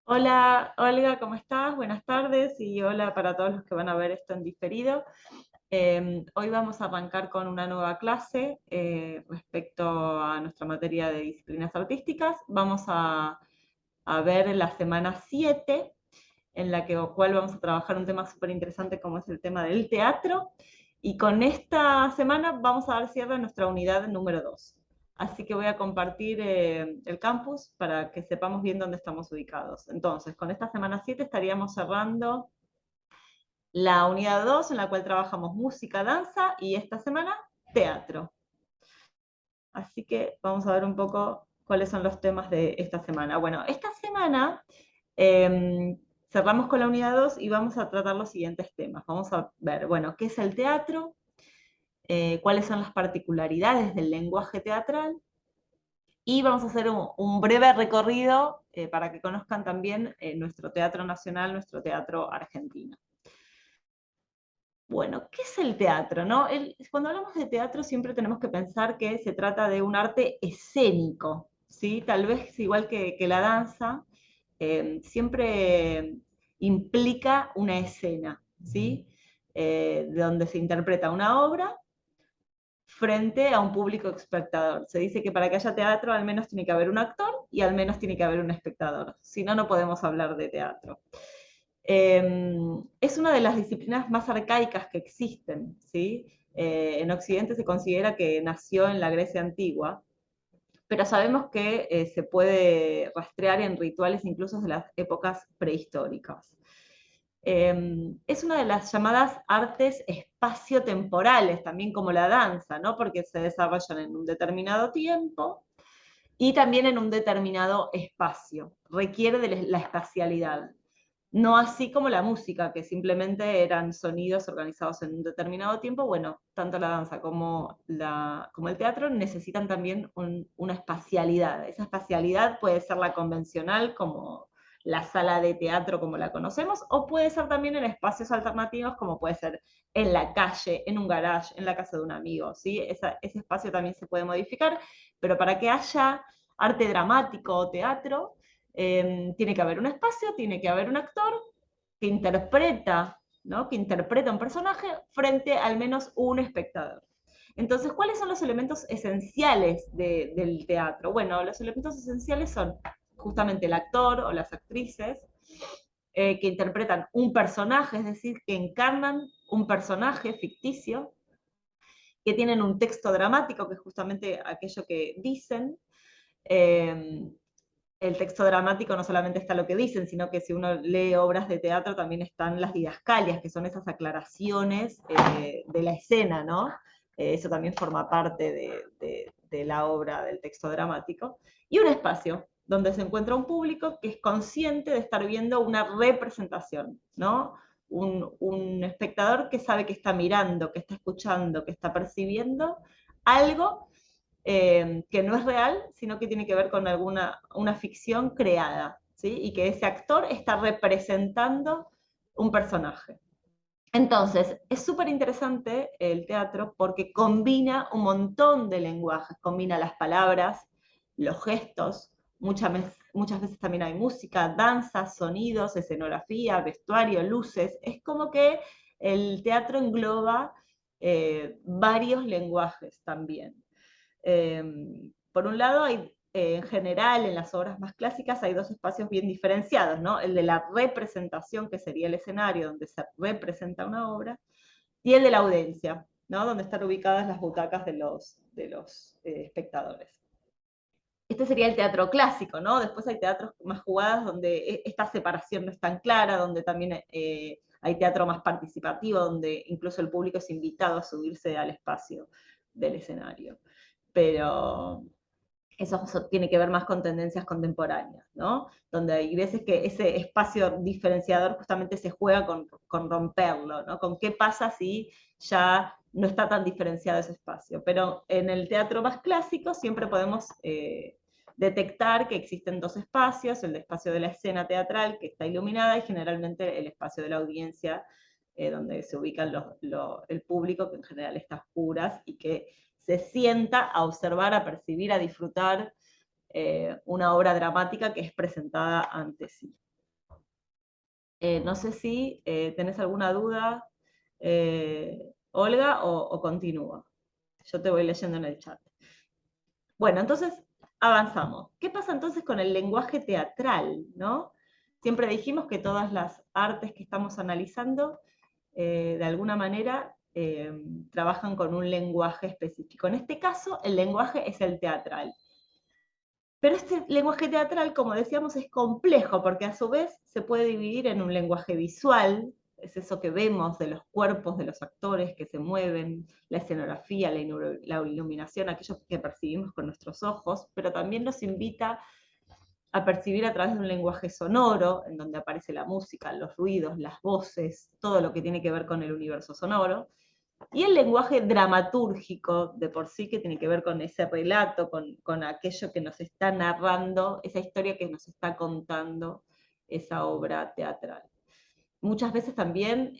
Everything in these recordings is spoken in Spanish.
Hola, Olga, ¿cómo estás? Buenas tardes y hola para todos los que van a ver esto en diferido. Hoy vamos a arrancar con una nueva clase respecto a nuestra materia de disciplinas artísticas. Vamos a ver la semana 7, en la cual vamos a trabajar un tema súper interesante como es el tema del teatro. Y con esta semana vamos a dar cierre a nuestra unidad número 2. Así que voy a compartir el campus para que sepamos bien dónde estamos ubicados. Entonces, con esta semana 7 estaríamos cerrando la unidad 2 en la cual trabajamos música, danza y esta semana teatro. Así que vamos a ver un poco cuáles son los temas de esta semana. Bueno, esta semana cerramos con la unidad 2 y vamos a tratar los siguientes temas. Vamos a ver, bueno, qué es el teatro, cuáles son las particularidades del lenguaje teatral, y vamos a hacer un breve recorrido para que conozcan también nuestro teatro nacional, nuestro teatro argentino. Bueno, ¿qué es el teatro, no? Cuando hablamos de teatro siempre tenemos que pensar que se trata de un arte escénico, ¿sí? Tal vez igual que la danza, siempre implica una escena, ¿sí? De donde se interpreta una obra frente a un público espectador. Se dice que para que haya teatro al menos tiene que haber un actor y al menos tiene que haber un espectador. Si no, no podemos hablar de teatro. Es una de las disciplinas más arcaicas que existen, ¿sí? En Occidente se considera que nació en la Grecia antigua, pero sabemos que se puede rastrear en rituales incluso de las épocas prehistóricas. Es una de las llamadas artes espaciotemporales, también como la danza, ¿no? Porque se desarrollan en un determinado tiempo y también en un determinado espacio. Requiere de la espacialidad. No así como la música, que simplemente eran sonidos organizados en un determinado tiempo. Bueno, tanto la danza como el teatro necesitan también una espacialidad. Esa espacialidad puede ser la convencional, como la sala de teatro como la conocemos, o puede ser también en espacios alternativos, como puede ser en la calle, en un garage, en la casa de un amigo, ¿sí? Ese espacio también se puede modificar, pero para que haya arte dramático o teatro, tiene que haber un espacio, tiene que haber un actor que interpreta, ¿no? Que interpreta un personaje frente a al menos un espectador. Entonces, ¿cuáles son los elementos esenciales del teatro? Bueno, los elementos esenciales son justamente el actor o las actrices que interpretan un personaje, es decir, que encarnan un personaje ficticio, que tienen un texto dramático, que es justamente aquello que dicen. Eh, el texto dramático no solamente está lo que dicen, sino que si uno lee obras de teatro también están las didascalias, que son esas aclaraciones de la escena, ¿no? Eso también forma parte de la obra del texto dramático. Y un espacio donde se encuentra un público que es consciente de estar viendo una representación, ¿no? Un espectador que sabe que está mirando, que está escuchando, que está percibiendo algo que no es real, sino que tiene que ver con una ficción creada, ¿sí? Y que ese actor está representando un personaje. Entonces, es súper interesante el teatro porque combina un montón de lenguajes, combina las palabras, los gestos, muchas veces también hay música, danza, sonidos, escenografía, vestuario, luces. Es como que el teatro engloba varios lenguajes también. Por un lado, en general, en las obras más clásicas hay dos espacios bien diferenciados, ¿no? El de la representación, que sería el escenario donde se representa una obra, y el de la audiencia, ¿no? Donde están ubicadas las butacas de los espectadores. Este sería el teatro clásico, ¿no? Después hay teatros más jugadas donde esta separación no es tan clara, donde también hay teatro más participativo, donde incluso el público es invitado a subirse al espacio del escenario. Pero eso tiene que ver más con tendencias contemporáneas, ¿no? Donde hay veces que ese espacio diferenciador justamente se juega con romperlo, ¿no? Con qué pasa si ya no está tan diferenciado ese espacio. Pero en el teatro más clásico siempre podemos detectar que existen dos espacios, el espacio de la escena teatral que está iluminada y generalmente el espacio de la audiencia donde se ubica el público, que en general está a oscuras y que se sienta a observar, a percibir, a disfrutar una obra dramática que es presentada ante sí. No sé si tenés alguna duda, Olga, o continúo. Yo te voy leyendo en el chat. Bueno, entonces avanzamos. ¿Qué pasa entonces con el lenguaje teatral, ¿no? Siempre dijimos que todas las artes que estamos analizando, de alguna manera, trabajan con un lenguaje específico. En este caso, el lenguaje es el teatral. Pero este lenguaje teatral, como decíamos, es complejo porque a su vez se puede dividir en un lenguaje visual, es eso que vemos de los cuerpos de los actores que se mueven, la escenografía, la iluminación, aquello que percibimos con nuestros ojos, pero también nos invita a percibir a través de un lenguaje sonoro, en donde aparece la música, los ruidos, las voces, todo lo que tiene que ver con el universo sonoro, y el lenguaje dramatúrgico de por sí, que tiene que ver con ese relato, con aquello que nos está narrando, esa historia que nos está contando esa obra teatral. Muchas veces también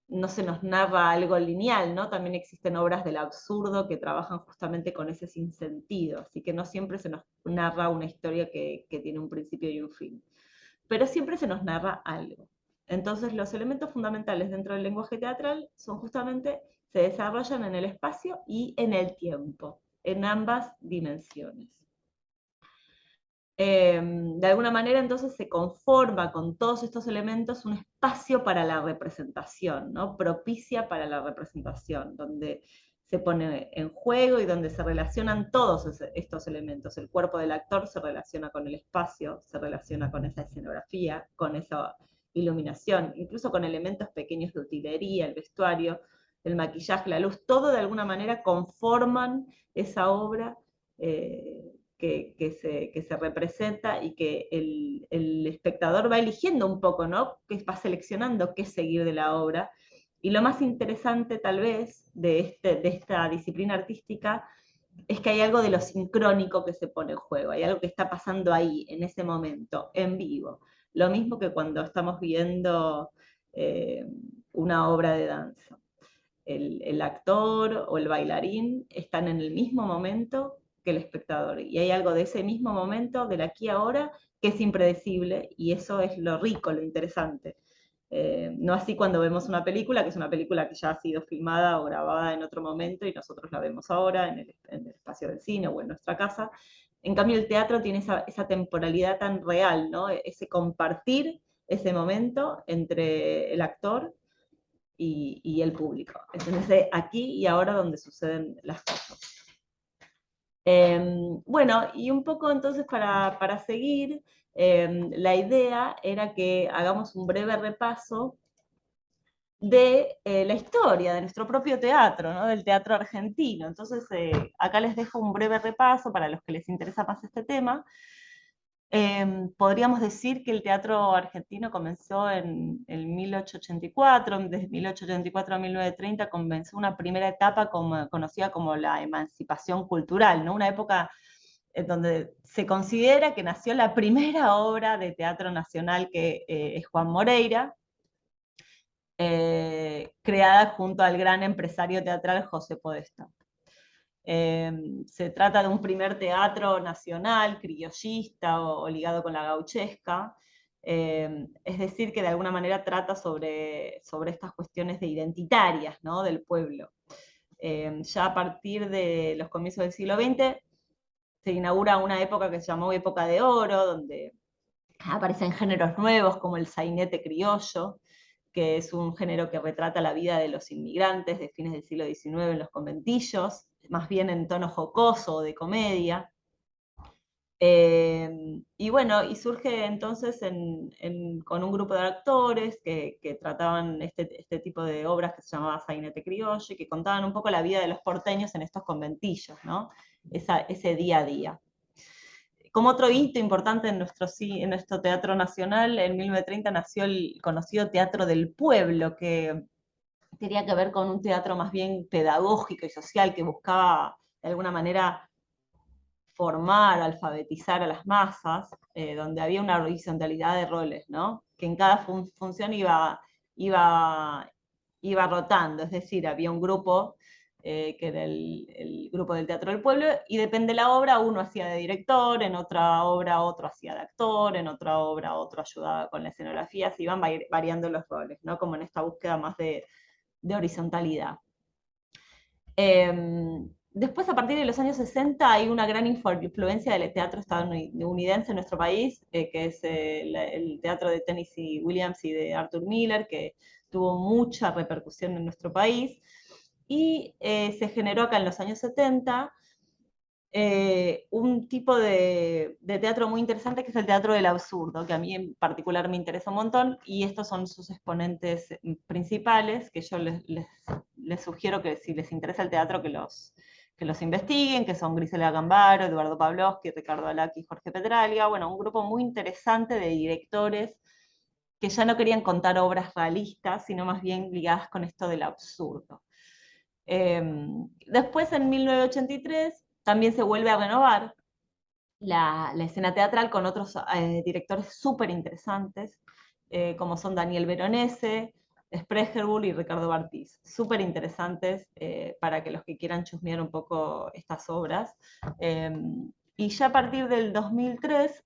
no se nos narra algo lineal, ¿no? También existen obras del absurdo que trabajan justamente con ese sinsentido, así que no siempre se nos narra una historia que tiene un principio y un fin, pero siempre se nos narra algo. Entonces los elementos fundamentales dentro del lenguaje teatral son justamente, se desarrollan en el espacio y en el tiempo, en ambas dimensiones. De alguna manera entonces se conforma con todos estos elementos un espacio para la representación, ¿no? Propicia para la representación, donde se pone en juego y donde se relacionan todos estos elementos. El cuerpo del actor se relaciona con el espacio, se relaciona con esa escenografía, con esa iluminación, incluso con elementos pequeños de utilería, el vestuario, el maquillaje, la luz, todo de alguna manera conforman esa obra que se representa y que el espectador va eligiendo un poco, ¿no? Que va seleccionando qué seguir de la obra. Y lo más interesante tal vez de esta disciplina artística es que hay algo de lo sincrónico que se pone en juego, hay algo que está pasando ahí, en ese momento, en vivo. Lo mismo que cuando estamos viendo eh, una obra de danza. El actor o el bailarín están en el mismo momento que el espectador. Y hay algo de ese mismo momento, del aquí a ahora, que es impredecible, y eso es lo rico, lo interesante. No así cuando vemos una película, que es una película que ya ha sido filmada o grabada en otro momento y nosotros la vemos ahora en el espacio del cine o en nuestra casa. En cambio, el teatro tiene esa temporalidad tan real, ¿no? Ese compartir ese momento entre el actor y el público. Entonces, aquí y ahora donde suceden las cosas. Bueno, y un poco entonces para seguir, la idea era que hagamos un breve repaso de la historia de nuestro propio teatro, ¿no? Del teatro argentino. Entonces, acá les dejo un breve repaso para los que les interesa más este tema. Podríamos decir que el teatro argentino comenzó en 1884, desde 1884 a 1930 comenzó una primera etapa conocida como la emancipación cultural, ¿no? Una época en donde se considera que nació la primera obra de teatro nacional, que es Juan Moreira, creada junto al gran empresario teatral José Podestá. Se trata de un primer teatro nacional, criollista o ligado con la gauchesca, es decir, que de alguna manera trata sobre estas cuestiones identitarias, ¿no? Del pueblo. Ya a partir de los comienzos del siglo XX se inaugura una época que se llamó Época de Oro, donde aparecen géneros nuevos como el sainete criollo, que es un género que retrata la vida de los inmigrantes de fines del siglo XIX en los conventillos, más bien en tono jocoso o de comedia. Y bueno, y surge entonces con un grupo de actores que trataban este tipo de obras que se llamaba Sainete Criollo y que contaban un poco la vida de los porteños en estos conventillos, ¿no? Ese día a día. Como otro hito importante en nuestro teatro nacional, en 1930 nació el conocido Teatro del Pueblo, que tenía que ver con un teatro más bien pedagógico y social que buscaba de alguna manera formar, alfabetizar a las masas, donde había una horizontalidad de roles, ¿no? Que en cada función iba rotando, es decir, había un grupo que era el grupo del Teatro del Pueblo, y depende de la obra, uno hacía de director, en otra obra otro hacía de actor, en otra obra otro ayudaba con la escenografía, se iban variando los roles, ¿no? Como en esta búsqueda más de horizontalidad. Después, a partir de los años 60, hay una gran influencia del teatro estadounidense en nuestro país, que es el teatro de Tennessee Williams y de Arthur Miller, que tuvo mucha repercusión en nuestro país. Y se generó acá en los años 70 un tipo de teatro muy interesante que es el teatro del absurdo, que a mí en particular me interesa un montón, y estos son sus exponentes principales, que yo les sugiero que si les interesa el teatro que los investiguen, que son Grisela Gambaro, Eduardo Pavlovsky, Ricardo Alaki, Jorge Petralia, bueno, un grupo muy interesante de directores que ya no querían contar obras realistas, sino más bien ligadas con esto del absurdo. Después, en 1983, también se vuelve a renovar la escena teatral con otros directores súper interesantes, como son Daniel Veronese, Sprecherbull y Ricardo Bartiz. Súper interesantes para que los que quieran chusmear un poco estas obras. Y ya a partir del 2003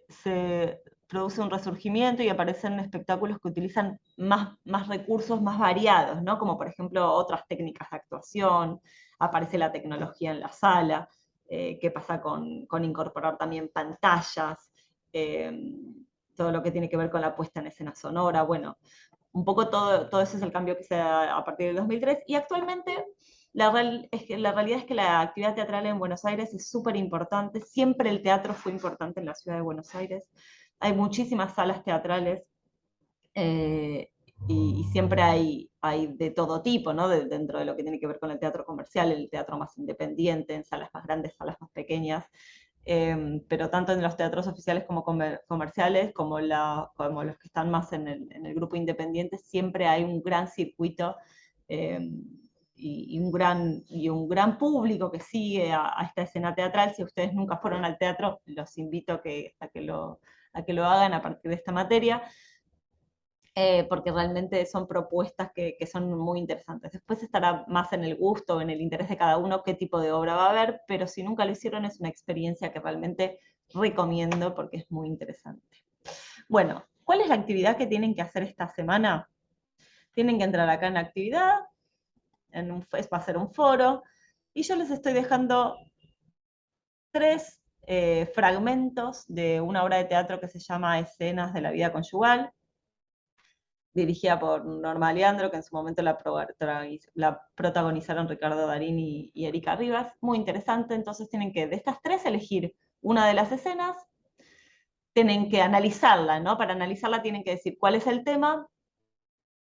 se produce un resurgimiento y aparecen espectáculos que utilizan más recursos más variados, ¿no? Como por ejemplo otras técnicas de actuación, aparece la tecnología en la sala, qué pasa con incorporar también pantallas, todo lo que tiene que ver con la puesta en escena sonora, bueno, un poco todo ese es el cambio que se da a partir del 2003, y actualmente la realidad es que la actividad teatral en Buenos Aires es súper importante, siempre el teatro fue importante en la ciudad de Buenos Aires, hay muchísimas salas teatrales, eh, y siempre hay de todo tipo, ¿no? Dentro de lo que tiene que ver con el teatro comercial, el teatro más independiente, en salas más grandes, salas más pequeñas, pero tanto en los teatros oficiales como comerciales, como los que están más en el grupo independiente, siempre hay un gran circuito y un gran público que sigue a esta escena teatral. Si ustedes nunca fueron al teatro, los invito a que lo hagan a partir de esta materia. Porque realmente son propuestas que son muy interesantes. Después estará más en el gusto, en el interés de cada uno qué tipo de obra va a haber, pero si nunca lo hicieron es una experiencia que realmente recomiendo porque es muy interesante. Bueno, ¿cuál es la actividad que tienen que hacer esta semana? Tienen que entrar acá en actividad, va a ser un foro, y yo les estoy dejando 3 fragmentos de una obra de teatro que se llama Escenas de la vida conyugal, dirigida por Norma Leandro, que en su momento la protagonizaron Ricardo Darín y Erika Rivas. Muy interesante, entonces tienen que, de estas 3, elegir una de las escenas, tienen que analizarla, ¿no? Para analizarla tienen que decir cuál es el tema,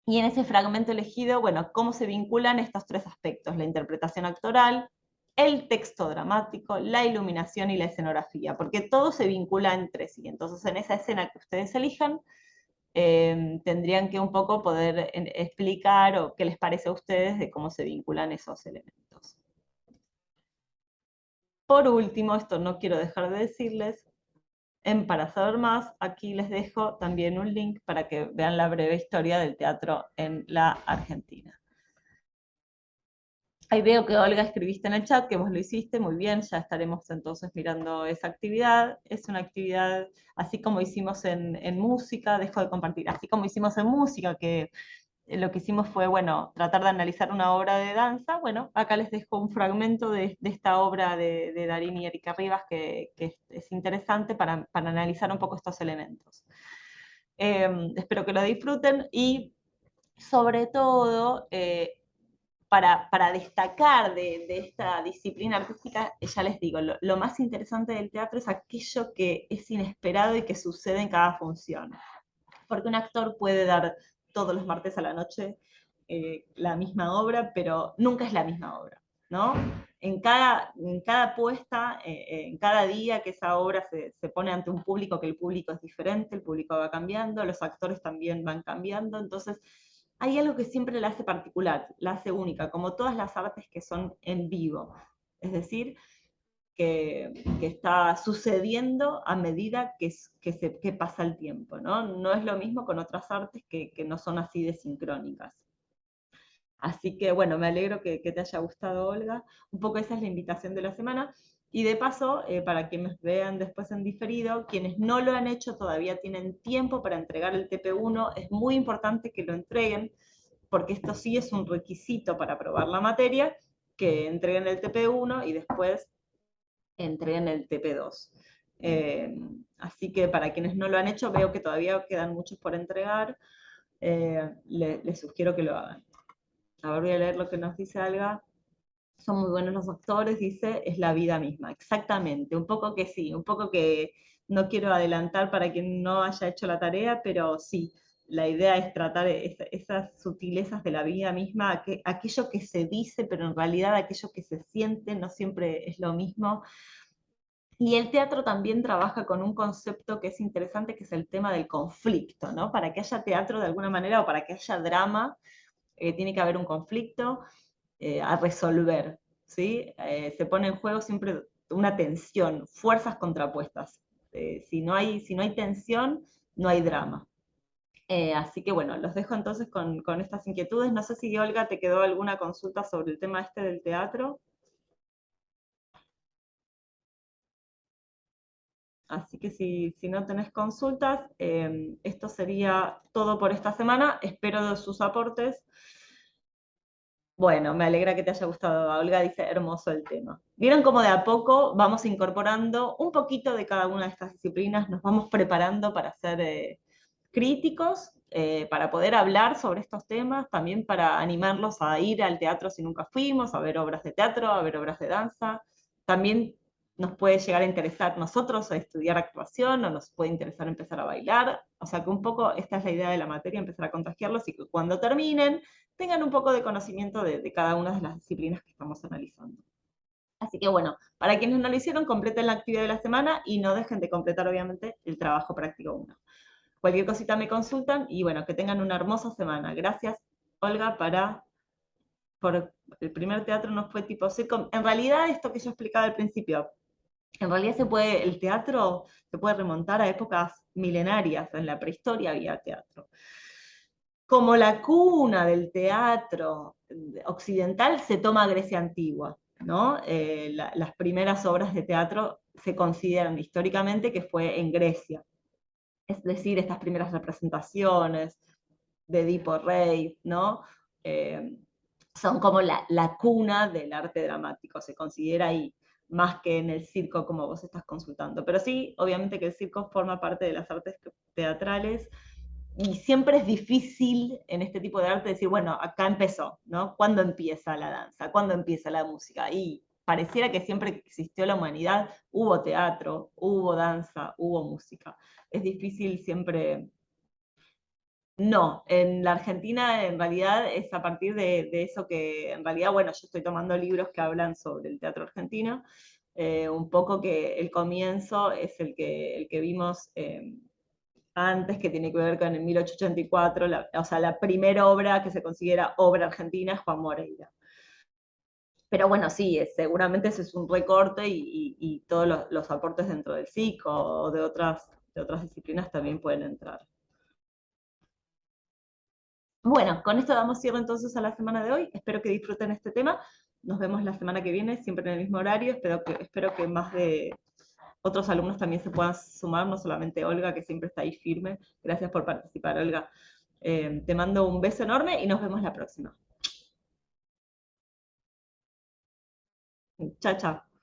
y en ese fragmento elegido, bueno, cómo se vinculan estos 3 aspectos, la interpretación actoral, el texto dramático, la iluminación y la escenografía, porque todo se vincula entre sí. Entonces, en esa escena que ustedes elijan, tendrían que un poco poder explicar o qué les parece a ustedes de cómo se vinculan esos elementos. Por último, esto no quiero dejar de decirles, para saber más, aquí les dejo también un link para que vean la breve historia del teatro en la Argentina. Ahí veo que Olga escribiste en el chat que vos lo hiciste, muy bien, ya estaremos entonces mirando esa actividad. Es una actividad, así como hicimos en música, dejo de compartir, así como hicimos en música, que lo que hicimos fue, bueno, tratar de analizar una obra de danza. Bueno, acá les dejo un fragmento de esta obra de Darín y Erika Rivas que es interesante para analizar un poco estos elementos. Espero que lo disfruten y sobre todo, para destacar de esta disciplina artística, ya les digo, lo más interesante del teatro es aquello que es inesperado y que sucede en cada función. Porque un actor puede dar todos los martes a la noche la misma obra, pero nunca es la misma obra, ¿no? En cada puesta, en cada día que esa obra se pone ante un público, que el público es diferente, el público va cambiando, los actores también van cambiando, entonces hay algo que siempre la hace particular, la hace única, como todas las artes que son en vivo. Es decir, que está sucediendo a medida que pasa el tiempo, ¿no? No es lo mismo con otras artes que no son así de sincrónicas. Así que bueno, me alegro que te haya gustado, Olga. Un poco esa es la invitación de la semana. Y de paso, para quienes vean después en diferido, quienes no lo han hecho todavía tienen tiempo para entregar el TP1. Es muy importante que lo entreguen, porque esto sí es un requisito para aprobar la materia, que entreguen el TP1 y después entreguen el TP2. Eh, Así que para quienes no lo han hecho, veo que todavía quedan muchos por entregar. Les sugiero que lo hagan. Ahora voy a leer lo que nos dice Alga. Son muy buenos los actores, dice, es la vida misma. Exactamente, un poco que sí, un poco que no quiero adelantar para quien no haya hecho la tarea, pero sí, la idea es tratar esas sutilezas de la vida misma, aquello que se dice, pero en realidad aquello que se siente no siempre es lo mismo. Y el teatro también trabaja con un concepto que es interesante, que es el tema del conflicto, ¿no? Para que haya teatro de alguna manera o para que haya drama, tiene que haber un conflicto a resolver, ¿sí? Se pone en juego siempre una tensión, fuerzas contrapuestas. Si no hay tensión, no hay drama. Así que bueno, los dejo entonces con estas inquietudes. No sé si, Olga, te quedó alguna consulta sobre el tema este del teatro. Así que si no tenés consultas, esto sería todo por esta semana. Espero de sus aportes. Bueno, me alegra que te haya gustado. Olga dice, hermoso el tema. Vieron cómo de a poco vamos incorporando un poquito de cada una de estas disciplinas, nos vamos preparando para ser críticos, para poder hablar sobre estos temas, también para animarlos a ir al teatro si nunca fuimos, a ver obras de teatro, a ver obras de danza. También nos puede llegar a interesar nosotros a estudiar actuación, o nos puede interesar empezar a bailar. O sea que un poco esta es la idea de la materia, empezar a contagiarlos y que cuando terminen tengan un poco de conocimiento de cada una de las disciplinas que estamos analizando. Así que bueno, para quienes no lo hicieron, completen la actividad de la semana y no dejen de completar obviamente el trabajo práctico 1. Cualquier cosita me consultan y bueno, que tengan una hermosa semana. Gracias, Olga, por el primer teatro no fue tipo sitcom. En realidad, esto que yo explicaba al principio, en realidad el teatro se puede remontar a épocas milenarias, en la prehistoria había teatro. Como la cuna del teatro occidental se toma Grecia antigua, ¿no? Las primeras obras de teatro se consideran históricamente que fue en Grecia. Es decir, estas primeras representaciones de Edipo Rey, ¿no? Eh, Son como la cuna del arte dramático, se considera ahí, más que en el circo como vos estás consultando. Pero sí, obviamente que el circo forma parte de las artes teatrales y siempre es difícil en este tipo de arte decir, bueno, acá empezó, ¿no? ¿Cuándo empieza la danza? ¿Cuándo empieza la música? Y pareciera que siempre que existió la humanidad hubo teatro, hubo danza, hubo música. Es difícil siempre. No, en la Argentina en realidad es a partir de eso que en realidad, bueno, yo estoy tomando libros que hablan sobre el teatro argentino, un poco que el comienzo es el que vimos antes, que tiene que ver con el 1884, o sea, la primera obra que se considera obra argentina es Juan Moreira. Pero bueno, sí, seguramente ese es un recorte y todos los aportes dentro del psico o de otras disciplinas también pueden entrar. Bueno, con esto damos cierre entonces a la semana de hoy. Espero que disfruten este tema. Nos vemos la semana que viene, siempre en el mismo horario. Espero que más de otros alumnos también se puedan sumar, no solamente Olga, que siempre está ahí firme. Gracias por participar, Olga. Te mando un beso enorme y nos vemos la próxima. Chao, chao.